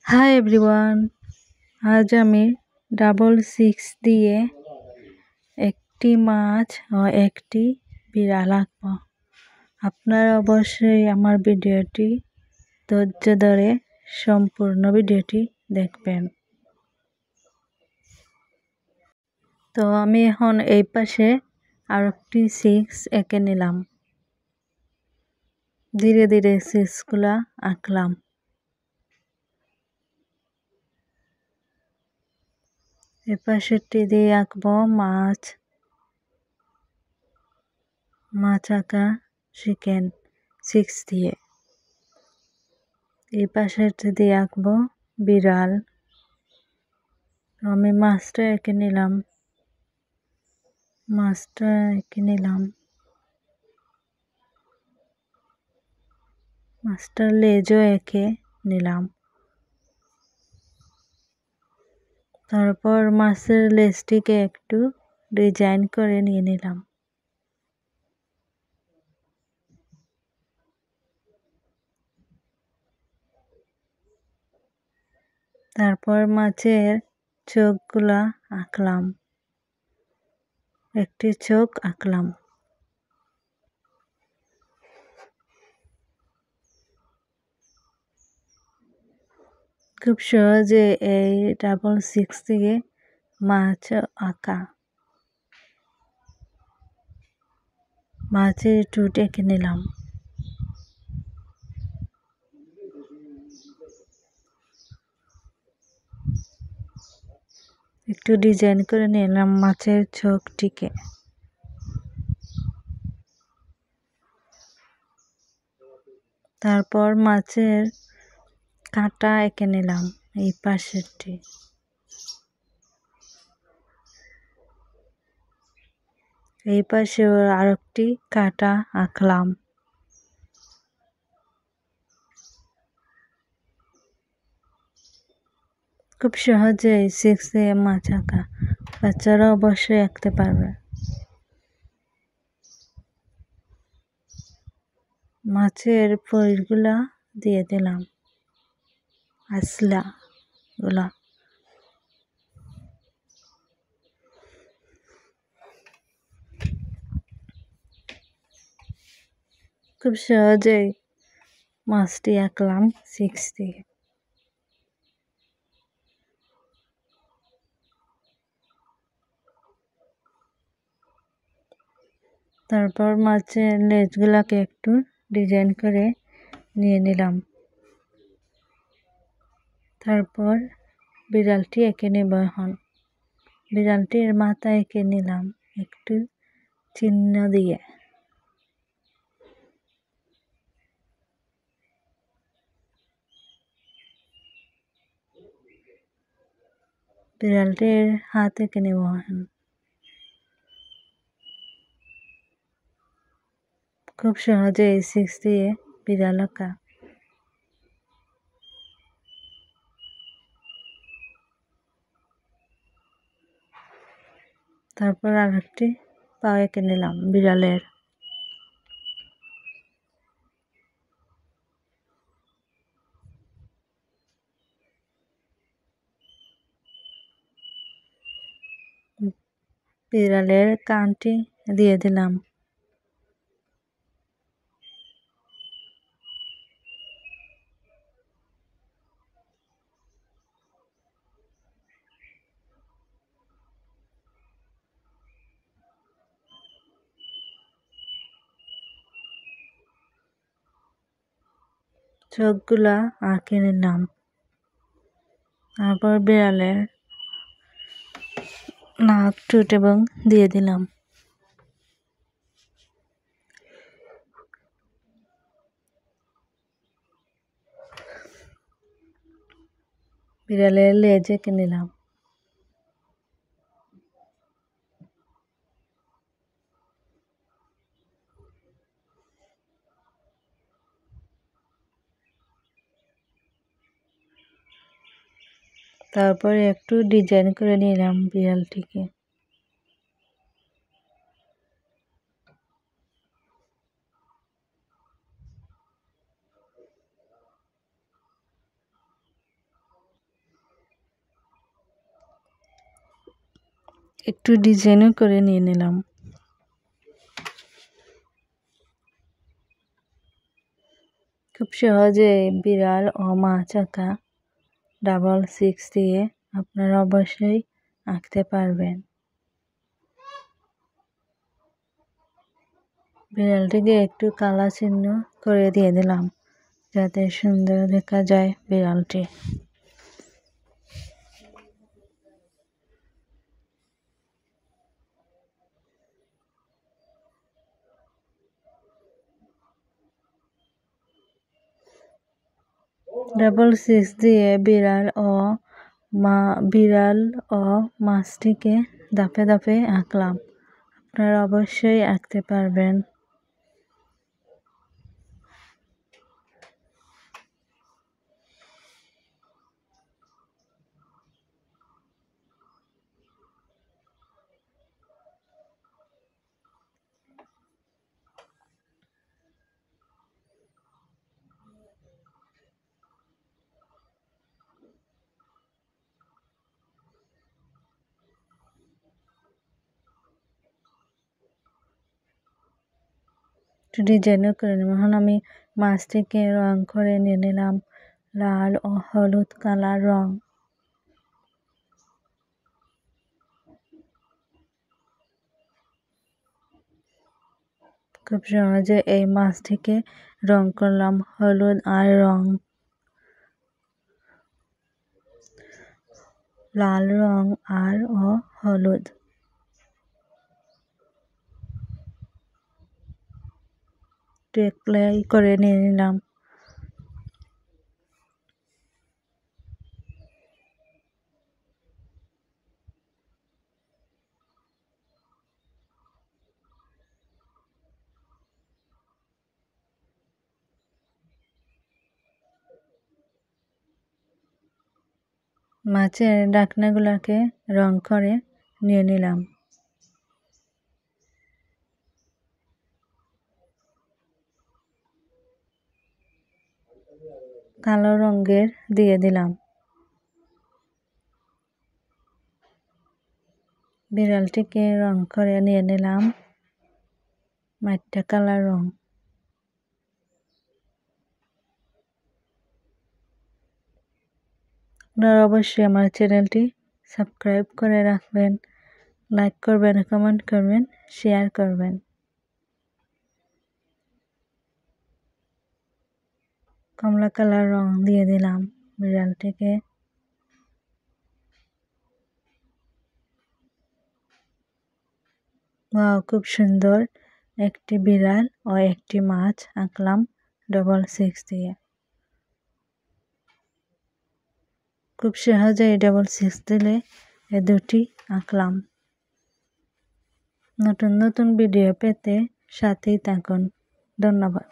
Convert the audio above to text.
Hi everyone, আজ আমি double six দিয়ে একটি মাছ ও একটি বিড়াল আঁকব। আপনারা অবশ্যই আমার ভিডিওটি ধৈর্য ধরে সম্পূর্ণ ভিডিওটি দেখবেন। তো আমি এখন এই পাশে আর একটি সিক্স এঁকে নিলাম। ধীরে ধীরে সিক্সগুলা আঁকলাম। এই পাশেরটি দিয়ে আঁকবো মাছ আঁকা শিখেন সিক্স দিয়ে। এই পাশেরটি দিয়ে আঁকবো বিড়াল। আমি মাছটা এঁকে নিলাম। মাছটার লেজও এঁকে নিলাম। তারপর মাছের লেজটিকে একটু ডিজাইন করে নিয়ে নিলাম। তারপর মাছের চোখগুলা আঁকলাম। একটি চোখ আঁকলাম। খুব সহজে এই ডাবল সিক্স থেকে মাছ আঁকা। মাছের ঠোঁট এঁকে নিলাম। একটু ডিজাইন করে নিলাম মাছের চোখটিকে। তারপর মাছের কাঁটা এঁকে নিলাম এই পাশেরটি। এই পাশে আরেকটি কাঁটা আঁকলাম। খুব সহজে সিক্সে মাছ আঁকা। বাচ্চারা অবশ্যই আঁকতে পারবে। মাছের পরিগুলা দিয়ে দিলাম, আসলা গুলা। খুব সহজেই মাছটি আঁকলাম সিক্স দিয়ে। তারপর মাছের লেজগুলাকে একটু ডিজাইন করে নিয়ে নিলাম। তারপর বিড়ালটি এঁকে নেব এখন। বিড়ালটির মাথা এঁকে নিলাম একটু চিহ্ন দিয়ে। বিড়ালটির হাত এঁকে নেব এখন। খুব সহজে এই সিক্স দিয়ে বিড়াল আঁকা। তারপর আরেকটি পা এঁকে নিলাম বিড়ালের। বিড়ালের কানটি দিয়ে দিলাম। চোখগুলা আঁকে নিলাম। তারপর বিড়ালের নাক, ঠোঁট এবং দিয়ে দিলাম। বিড়ালের লেজ এঁকে নিলাম। তারপরে একটু ডিজাইন করে নিলাম বিড়ালটিকে। একটু ডিজাইনও করে নিয়ে নিলাম। খুব সহজে বিড়াল ও মাছ আঁকা ডাবল সিক্স দিয়ে আপনারা অবশ্যই আঁকতে পারবেন। বিড়ালটিকে একটু কালা চিহ্ন করে দিয়ে দিলাম যাতে সুন্দর দেখা যায় বিড়ালটি। ডাবল সিক্স দিয়ে বিড়াল ও মাছটিকে ধাপে ধাপে আঁকলাম। আপনারা অবশ্যই আঁকতে পারবেন। ডিজাইনও করে নেব। এখন আমি মাছটিকে রং করে নিয়ে নিলাম লাল ও হলুদ কালার রং। খুব সহজে এই মাছটিকে রং করলাম হলুদ আর লাল রং আর হলুদ। অ্যাপ্লাই করে নিয়ে নিলাম। মাছের ডাকনাগুলোকে রং করে নিয়ে নিলাম। কালো রঙের দিয়ে দিলাম। বিড়ালটিকে রং করে নিয়ে নিলাম মাটিয়া কালার রং। আপনারা অবশ্যই আমার চ্যানেলটি সাবস্ক্রাইব করে রাখবেন, লাইক করবেন, কমেন্ট করবেন, শেয়ার করবেন। কমলা কালার রং দিয়ে দিলাম বিড়ালটিকে। ওয়াও, খুব সুন্দর একটি বিড়াল ও একটি মাছ আঁকলাম ডাবল সিক্স দিয়ে। খুব সহজে ডাবল সিক্স দিলে এ দুটি আঁকলাম। নতুন নতুন ভিডিও পেতে সাথেই থাকুন। ধন্যবাদ।